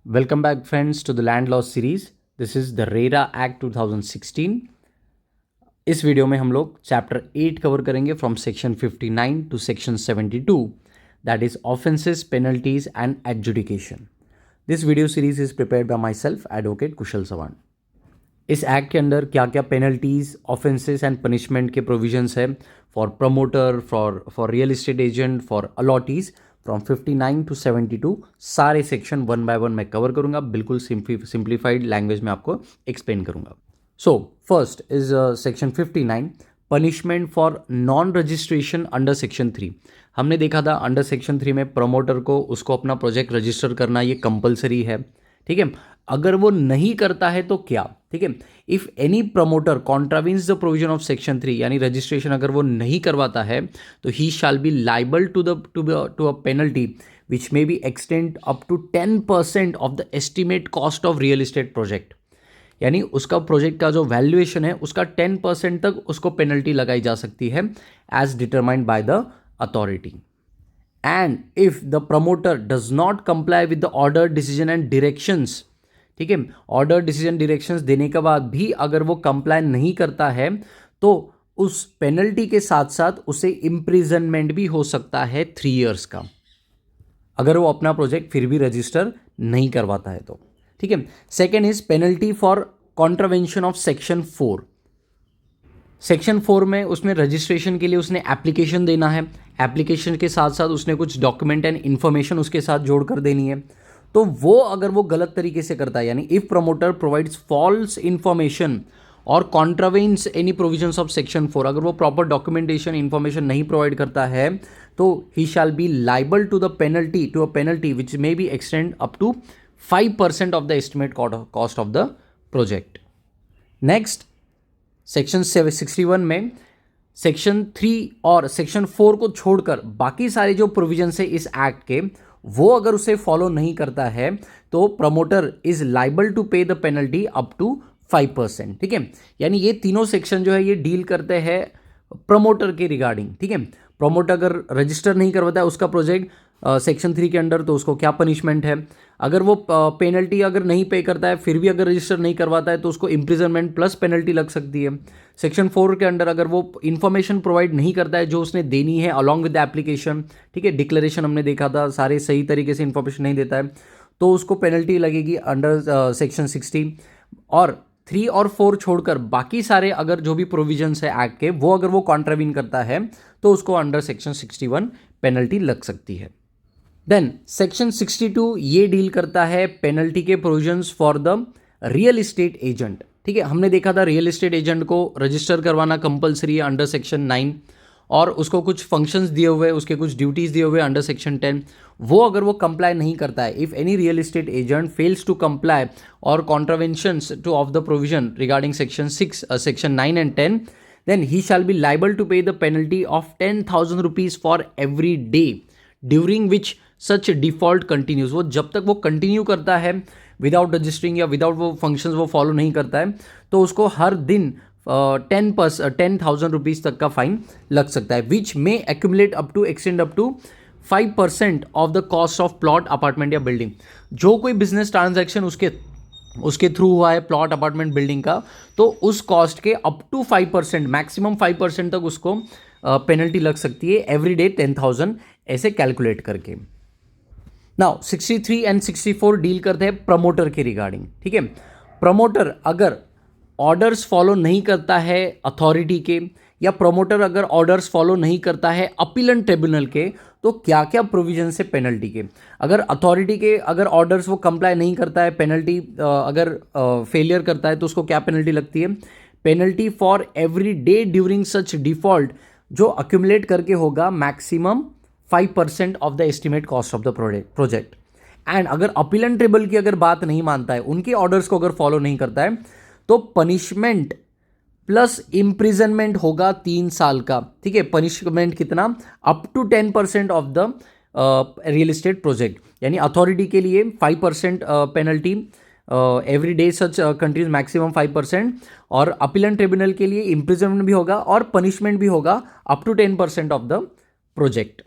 Welcome back, friends, to the Land Law series. This is the RERA Act 2016. इस video में हम लोग chapter 8 cover करेंगे from section 59 to section 72, that is offences, penalties and adjudication. This video series is prepared by my self, advocate Kushal Sawan. इस act के अंदर क्या क्या पेनल्टीज, ऑफेंसेस एंड पनिशमेंट के प्रोविजंस है for promoter, for real estate agent, for allottees, from 59 to 72 सारे section one by one मैं cover करूंगा. बिल्कुल सिंप्लीफाइड लैंग्वेज में आपको एक्सप्लेन करूंगा. So first is section 59, punishment for non registration under section 3. हमने देखा था अंडर सेक्शन 3 में प्रमोटर को उसको अपना प्रोजेक्ट रजिस्टर करना ये कंपलसरी है. ठीक है, अगर वो नहीं करता है तो क्या. ठीक है, if any promoter contravenes the provision of section 3, यानी रजिस्ट्रेशन अगर वो नहीं करवाता है तो he shall be liable to a penalty which may be extend up to 10% of the estimate cost of real estate project. यानी उसका प्रोजेक्ट का जो वैल्यूएशन है उसका 10% तक उसको पेनल्टी लगाई जा सकती है as determined by the authority. And if the promoter does not comply with the order, decision and directions. ठीक है, ऑर्डर, डिसीजन, डायरेक्शंस देने के बाद भी अगर वो कंप्लाई नहीं करता है तो उस पेनल्टी के साथ साथ उसे इम्प्रिजनमेंट भी हो सकता है 3 years का, अगर वो अपना प्रोजेक्ट फिर भी रजिस्टर नहीं करवाता है तो. ठीक है, second is penalty for contravention of section 4. Section 4 में उसमें रजिस्ट्रेशन के लिए उसने एप्लीकेशन देना है. एप्लीकेशन के साथ साथ उसने कुछ डॉक्यूमेंट एंड इन्फॉर्मेशन उसके साथ जोड़कर देनी है. तो वो अगर वो गलत तरीके से करता है, यानी if promoter provides false information और contravenes any provisions of section 4, अगर वो प्रॉपर डॉक्यूमेंटेशन इन्फॉर्मेशन नहीं प्रोवाइड करता है तो he shall be liable to a penalty which may be extend up to 5% of the estimate cost of the project. Next, section 61 में section 3 और section 4 को छोड़कर बाकी सारे जो प्रोविजंस है इस एक्ट के, वो अगर उसे फॉलो नहीं करता है तो प्रमोटर इज लाइबल टू पे द पेनल्टी अप टू 5%. ठीक है, यानी ये तीनों सेक्शन जो है ये डील करते हैं प्रमोटर के रिगार्डिंग. ठीक है, प्रमोटर अगर रजिस्टर नहीं करवाता है उसका प्रोजेक्ट सेक्शन 3 के अंडर तो उसको क्या पनिशमेंट है. अगर वो पेनल्टी अगर नहीं पे करता है फिर भी अगर रजिस्टर नहीं करवाता है तो उसको इम्प्रिजनमेंट प्लस पेनल्टी लग सकती है. सेक्शन 4 के अंडर अगर वो इन्फॉर्मेशन प्रोवाइड नहीं करता है जो उसने देनी है अलॉन्ग विद द एप्लीकेशन, ठीक है, डिक्लेरेशन हमने देखा था, सारे सही तरीके से इन्फॉर्मेशन नहीं देता है तो उसको पेनल्टी लगेगी अंडर सेक्शन 60. और 3 और 4 छोड़कर बाकी सारे अगर जो भी प्रोविजंस है एक्ट के, वो अगर वो कॉन्ट्रावीन करता है तो उसको अंडर सेक्शन 61 पेनल्टी लग सकती है. देन सेक्शन 62 ये डील करता है पेनल्टी के provisions for the real estate agent. ठीक है, हमने देखा था रियल एस्टेट एजेंट को रजिस्टर करवाना कंपलसरी है अंडर सेक्शन 9 और उसको कुछ फंक्शंस दिए हुए, उसके कुछ ड्यूटीज दिए हुए अंडर सेक्शन 10. वो अगर वो कंप्लाई नहीं करता है, if any real estate agent fails to comply और contraventions to of the provision regarding section 6, section 9 and 10, then he shall be liable to pay the penalty of 10,000 rupees for every day during which such default continues. वो जब तक वो continue करता है without registering या without वो functions वो follow नहीं करता है तो उसको हर दिन 10,000 रुपीज़ तक का फाइन लग सकता है, which may accumulate up to extend up to 5% of the cost of plot, apartment या बिल्डिंग. जो कोई बिजनेस ट्रांजैक्शन उसके थ्रू हुआ है प्लॉट, अपार्टमेंट, बिल्डिंग का, तो उस कॉस्ट के अप टू 5%, मैक्सिमम 5% तक उसको पेनल्टी लग सकती है एवरी डे 10,000 ऐसे कैलकुलेट करके. नाउ 63 एंड 64 डील करते हैं प्रमोटर के रिगार्डिंग. ठीक है, प्रमोटर अगर ऑर्डर्स फॉलो नहीं करता है अथॉरिटी के, या प्रमोटर अगर ऑर्डर्स फॉलो नहीं करता है अपीलेंट ट्रिब्यूनल के, तो क्या क्या प्रोविजन है पेनल्टी के. अगर अथॉरिटी के अगर ऑर्डर्स वो कंप्लाई नहीं करता है, पेनल्टी अगर फेलियर करता है तो उसको क्या पेनल्टी लगती है. Penalty for every day during such default, जो अक्यूमुलेट करके होगा maximum 5% of the estimate cost of the project. And अगर अपीलेंट ट्रिब्यूनल की अगर बात नहीं मानता है, उनके ऑर्डर्स को अगर फॉलो नहीं करता है तो पनिशमेंट प्लस इम्प्रिजनमेंट होगा 3 साल का. ठीक है, पनिशमेंट कितना, up to 10% of the real estate project. यानी अथॉरिटी के लिए 5% penalty every day such countries maximum 5%, और अपीलेंट ट्रिब्यूनल के लिए इम्प्रिजनमेंट भी होगा और पनिशमेंट भी होगा up to 10% of the project.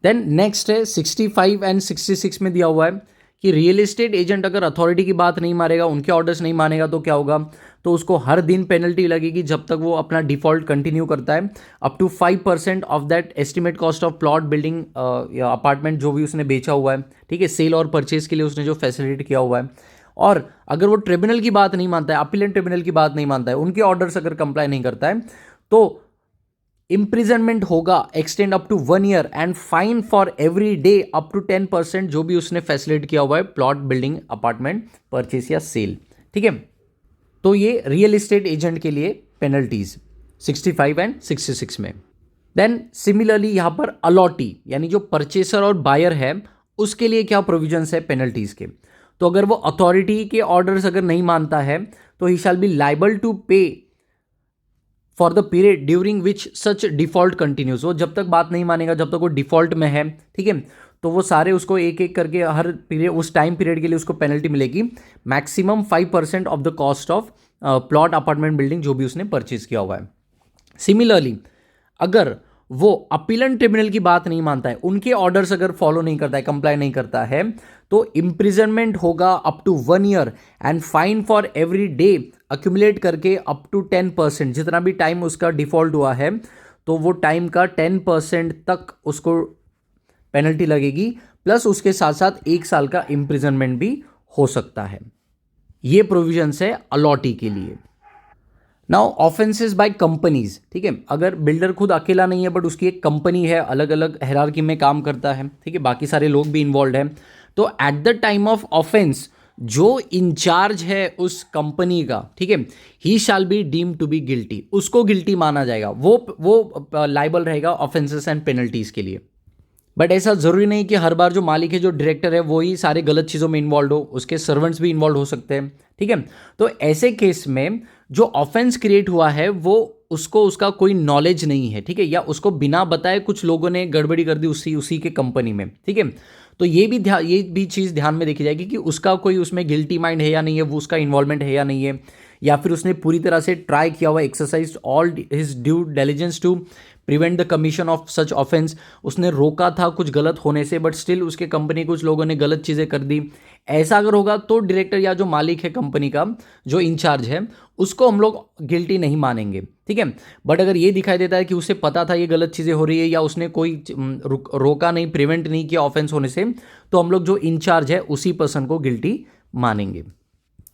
Then next है 65 एंड 66 में दिया हुआ है कि रियल एस्टेट एजेंट अगर अथॉरिटी की बात नहीं मानेगा, उनके ऑर्डर्स नहीं मानेगा तो क्या होगा, तो उसको हर दिन पेनल्टी लगेगी जब तक वो अपना डिफॉल्ट कंटिन्यू करता है, up to 5% of that estimate cost of plot, building या अपार्टमेंट जो भी उसने बेचा हुआ है, ठीक है, सेल और परचेज के लिए उसने जो फैसिलिटेट किया हुआ है। और अगर वो ट्रिब्यूनल की बात नहीं मानता है, अपीलेंट ट्रिब्यूनल की बात नहीं मानता है, उनके ऑर्डर्स अगर कंप्लाई नहीं करता है, तो इम्प्रिजनमेंट होगा extend up to 1 year and fine for every day up to 10% जो भी उसने फैसिलिटेट किया हुआ है प्लॉट, बिल्डिंग, अपार्टमेंट परचेस या सेल, ठीक है। तो ये रियल एस्टेट एजेंट के लिए पेनल्टीज 65 एंड 66 में। देन सिमिलरली यहां पर अलॉटी यानी जो परचेसर और बायर है उसके लिए क्या प्रोविजंस है पेनल्टीज के, तो अगर वो अथॉरिटी के ऑर्डर्स अगर नहीं मानता है तो he shall be liable to पे for the period during which such default continues. वो जब तक बात नहीं मानेगा, जब तक वो डिफॉल्ट में है, ठीक है, तो वो सारे उसको एक एक करके हर पीरियड, उस टाइम पीरियड के लिए उसको पेनल्टी मिलेगी, maximum 5% of the cost of plot, apartment, building जो भी उसने परचेज किया हुआ है। सिमिलरली अगर वो अपीलेंट ट्रिब्यूनल की बात नहीं मानता है, उनके ऑर्डर्स अगर फॉलो नहीं करता है, कंप्लाई नहीं करता है, तो इम्प्रिजनमेंट होगा up to 1 year and fine for every day accumulate करके अप टू 10%, जितना भी टाइम उसका डिफॉल्ट हुआ है तो वो टाइम का 10% तक उसको पेनल्टी लगेगी, प्लस उसके साथ साथ 1 साल का इम्प्रिजनमेंट भी हो सकता है। ये प्रोविजंस है अलॉटी के लिए। नाउ ऑफेंसेस बाय कंपनीज, ठीक है, अगर बिल्डर खुद अकेला नहीं है बट उसकी एक कंपनी है, अलग अलग हायरार्की में काम करता है, ठीक है, बाकी सारे लोग भी इन्वॉल्व हैं, तो at the time of offence जो इंचार्ज है उस कंपनी का, ठीक है, he shall be deem to be guilty, उसको गिल्टी माना जाएगा, वो लाइबल रहेगा ऑफेंसेस एंड पेनल्टीज के लिए। बट ऐसा जरूरी नहीं कि हर बार जो मालिक है, जो डायरेक्टर है, वो ही सारे गलत चीज़ों में इन्वॉल्व हो, उसके सर्वेंट्स भी इन्वॉल्व हो सकते हैं, ठीक है। तो ऐसे केस में जो ऑफेंस क्रिएट हुआ है वो उसको उसका कोई नॉलेज नहीं है, ठीक है, या उसको बिना बताए कुछ लोगों ने गड़बड़ी कर दी उसी के कंपनी में, ठीक है, तो ये भी चीज़ ध्यान में देखी जाएगी कि उसका कोई उसमें गिल्टी माइंड है या नहीं है, वो उसका इन्वॉल्वमेंट है या नहीं है, या फिर उसने पूरी तरह से ट्राई किया हुआ, exercise all his due diligence to prevent the commission of such offence, उसने रोका था कुछ गलत होने से बट स्टिल उसके कंपनी कुछ लोगों ने गलत चीज़ें कर दी। ऐसा अगर होगा तो डायरेक्टर या जो मालिक है कंपनी का, जो इंचार्ज है, उसको हम लोग गिल्टी नहीं मानेंगे, ठीक है। बट अगर ये दिखाई देता है कि उसे पता था ये गलत चीज़ें हो रही है या उसने कोई रोका नहीं, प्रिवेंट नहीं किया ऑफेंस होने से, तो हम लोग जो इंचार्ज है उसी पर्सन को गिल्टी मानेंगे।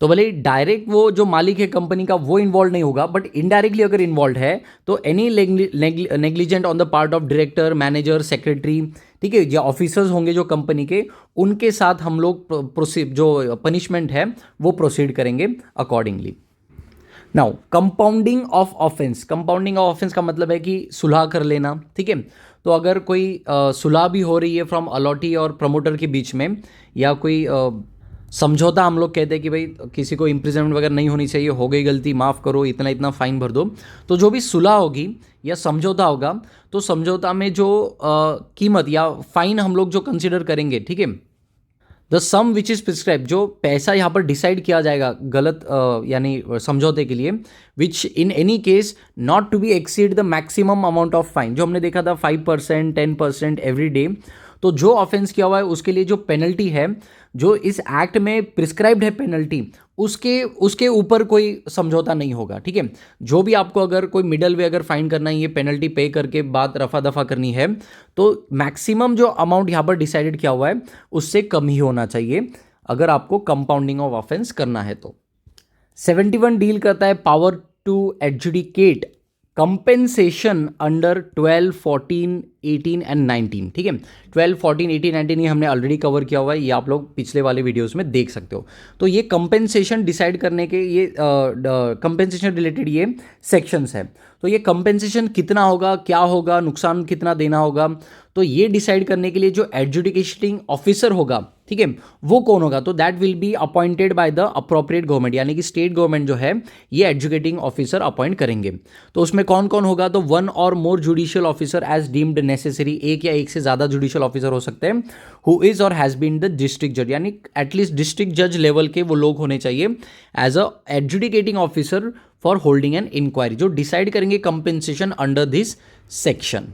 तो भले डायरेक्ट वो जो मालिक है कंपनी का वो इन्वॉल्व नहीं होगा, बट इनडायरेक्टली अगर इन्वॉल्व है तो any negligent on the part of director, manager, secretary, ठीक है, जो ऑफिसर्स होंगे जो कंपनी के, उनके साथ हम लोग जो पनिशमेंट है वो प्रोसीड करेंगे accordingly. Now compounding of offence, compounding of offence का मतलब है कि सुलह कर लेना, ठीक है। तो अगर कोई सुलह भी हो रही है फ्रॉम अलॉटी और प्रमोटर के बीच में, या कोई समझौता, हम लोग कहते हैं कि भाई किसी को इम्प्रिजनमेंट वगैरह नहीं होनी चाहिए, हो गई गलती, माफ़ करो, इतना इतना फाइन भर दो, तो जो भी सुलह होगी या समझौता होगा, तो समझौता में जो कीमत या फाइन हम लोग जो कंसिडर करेंगे, ठीक है, the sum which is prescribe, जो पैसा यहाँ पर डिसाइड किया जाएगा गलत यानी समझौते के लिए, which in any case not to be exceed the maximum amount of fine, जो हमने देखा था 5%, 10% एवरी डे, तो जो ऑफेंस किया हुआ है उसके लिए जो पेनल्टी है, जो इस एक्ट में प्रिस्क्राइब्ड है पेनल्टी, उसके ऊपर कोई समझौता नहीं होगा, ठीक है। जो भी आपको अगर कोई मिडल वे अगर फाइन करना है, ये पेनल्टी पे करके बात रफा दफा करनी है, तो मैक्सिमम जो अमाउंट यहाँ पर डिसाइडेड किया हुआ है उससे कम ही होना चाहिए अगर आपको कंपाउंडिंग ऑफ ऑफेंस करना है तो। 71 डील करता है power to adjudicate compensation under 12, 14, 18 and 19, ठीक है। 12, 14, 18, 19 ये हमने ऑलरेडी कवर किया हुआ है, ये आप लोग पिछले वाले वीडियोस में देख सकते हो। तो ये कंपेंसेशन डिसाइड करने के ये कंपेंसेशन रिलेटेड ये सेक्शंस है। तो ये कंपेंसेशन कितना होगा, क्या होगा, नुकसान कितना देना होगा, तो ये डिसाइड करने के लिए जो एडजुडिकेटिंग ऑफिसर होगा, ठीक है, वो कौन होगा, तो that will be appointed by the appropriate government, यानी कि स्टेट गवर्नमेंट जो है ये एडजुकेटिंग ऑफिसर अपॉइंट करेंगे। तो उसमें कौन कौन होगा, तो 1 और more judicial officer as deemed necessary, एक या एक से ज्यादा जुडिशियल ऑफिसर हो सकते हैं, हु इज और हैज बीन द डिस्ट्रिक्ट जज, यानी एटलीस्ट डिस्ट्रिक्ट जज लेवल के वो लोग होने चाहिए as a adjudicating officer for holding an inquiry, जो डिसाइड करेंगे compensation under this section.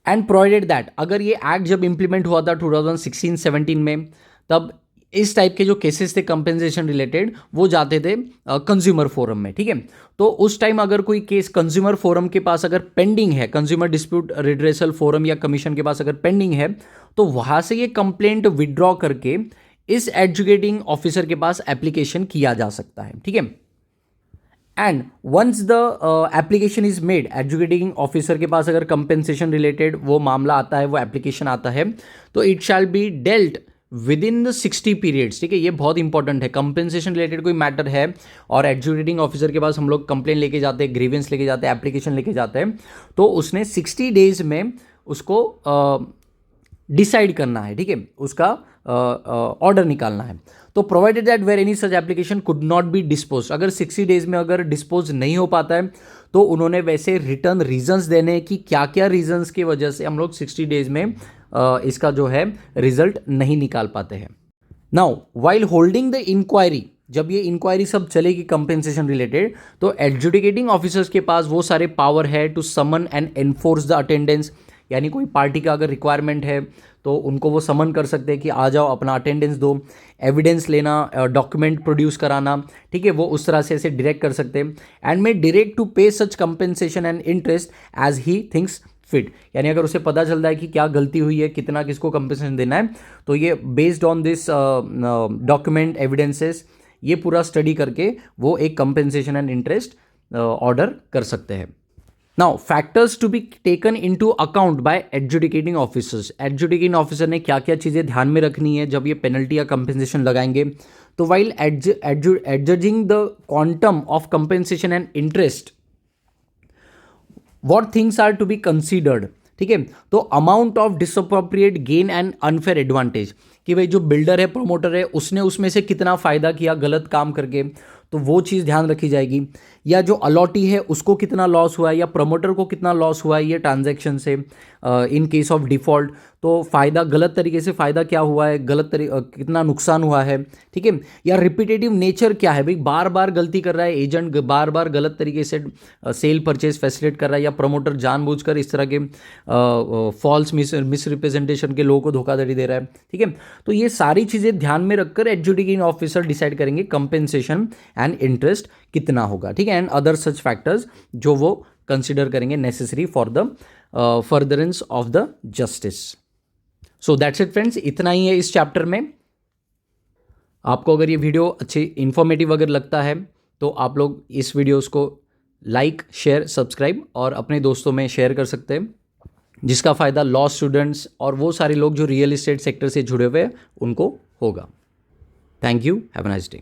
And provided that, अगर ये एक्ट जब इंप्लीमेंट हुआ था 2016-17 में, तब इस टाइप के जो केसेस थे कंपेंसेशन रिलेटेड वो जाते थे कंज्यूमर फोरम में, ठीक है। तो उस टाइम अगर कोई केस कंज्यूमर फोरम के पास अगर पेंडिंग है, कंज्यूमर डिस्प्यूट रिड्रेसल फोरम या कमीशन के पास अगर पेंडिंग है, तो वहां से ये कंप्लेंट विड्रॉ करके इस एडजुकेटिंग ऑफिसर के पास एप्लीकेशन किया जा सकता है, ठीक है। And once the application is made, adjudicating officer के पास अगर कंपेंसेशन रिलेटेड वो मामला आता है, वो एप्लीकेशन आता है, तो it shall be dealt with in the 60 periods, ठीक है। ये बहुत इंपॉर्टेंट है। कंपेंसेशन रिलेटेड कोई मैटर है और एडजुकेटिंग ऑफिसर के पास हम लोग कंप्लेन लेके जाते हैं, ग्रीवेंस लेके जाते हैं, एप्लीकेशन लेके जाते हैं, तो उसने 60 डेज में उसको डिसाइड करना है, ठीक है, उसका ऑर्डर निकालना है। तो provided that where any such application could not be dispose, अगर 60 डेज में अगर डिस्पोज नहीं हो पाता है तो उन्होंने वैसे रिटर्न रीजंस देने कि क्या क्या रीजंस की वजह से हम लोग 60 डेज में इसका जो है रिजल्ट नहीं निकाल पाते हैं। Now while holding the inquiry, जब ये इंक्वायरी सब चलेगी कंपेंसेशन रिलेटेड, तो एडजुडिकेटिंग ऑफिसर्स के पास वो सारे पावर है to summon and enforce the attendance, यानी कोई पार्टी का अगर रिक्वायरमेंट है तो उनको वो समन कर सकते हैं कि आ जाओ अपना अटेंडेंस दो, एविडेंस लेना, डॉक्यूमेंट प्रोड्यूस कराना, ठीक है, वो उस तरह से ऐसे डायरेक्ट कर सकते हैं। And may direct to pay such compensation and interest as he thinks fit, यानी अगर उसे पता चलता है कि क्या गलती हुई है, कितना किसको कंपेंसेशन देना है, तो ये based on this document evidences ये पूरा स्टडी करके वो एक कंपेंसेशन एंड इंटरेस्ट ऑर्डर कर सकते हैं। Now factors to be taken into account by adjudicating officers, adjudicating officer ने क्या क्या चीज़ें ध्यान में रखनी है जब ये पेनल्टी या कंपेंसेशन लगाएंगे। तो while adjudging the quantum of compensation and interest, what things are to be considered, ठीक है। तो amount of disappropriate gain and unfair advantage, कि भाई जो बिल्डर है, प्रोमोटर है, उसने उसमें से कितना फायदा किया गलत काम करके, तो वो चीज़ ध्यान रखी जाएगी। या जो अलॉटी है उसको कितना लॉस हुआ है या प्रमोटर को कितना लॉस हुआ है ये ट्रांजैक्शन से इन केस ऑफ डिफॉल्ट, तो फ़ायदा गलत तरीके से फ़ायदा क्या हुआ है, कितना नुकसान हुआ है, ठीक है। या रिपीटेटिव नेचर क्या है, भाई बार बार गलती कर रहा है एजेंट, बार बार गलत तरीके से सेल परचेज फैसिलिटेट कर रहा है, या प्रमोटर जानबूझकर इस तरह के फॉल्स मिसरिप्रेजेंटेशन के लोगों को धोखाधड़ी दे रहा है, ठीक है। तो ये सारी चीज़ें ध्यान में रखकर एडजुडिकेटिंग ऑफिसर डिसाइड करेंगे कंपेंसेशन एंड इंटरेस्ट कितना होगा, ठीक है, एंड अदर सच फैक्टर्स जो वो कंसिडर करेंगे necessary for the furtherance of the justice. So that's it friends, इतना ही है इस चैप्टर में। आपको अगर ये वीडियो अच्छी इन्फॉर्मेटिव अगर लगता है तो आप लोग इस वीडियोस को लाइक, शेयर, सब्सक्राइब और अपने दोस्तों में शेयर कर सकते हैं, जिसका फ़ायदा लॉ स्टूडेंट्स और वो सारे लोग जो रियल एस्टेट सेक्टर से जुड़े हुए हैं उनको होगा। Thank you, have a nice day.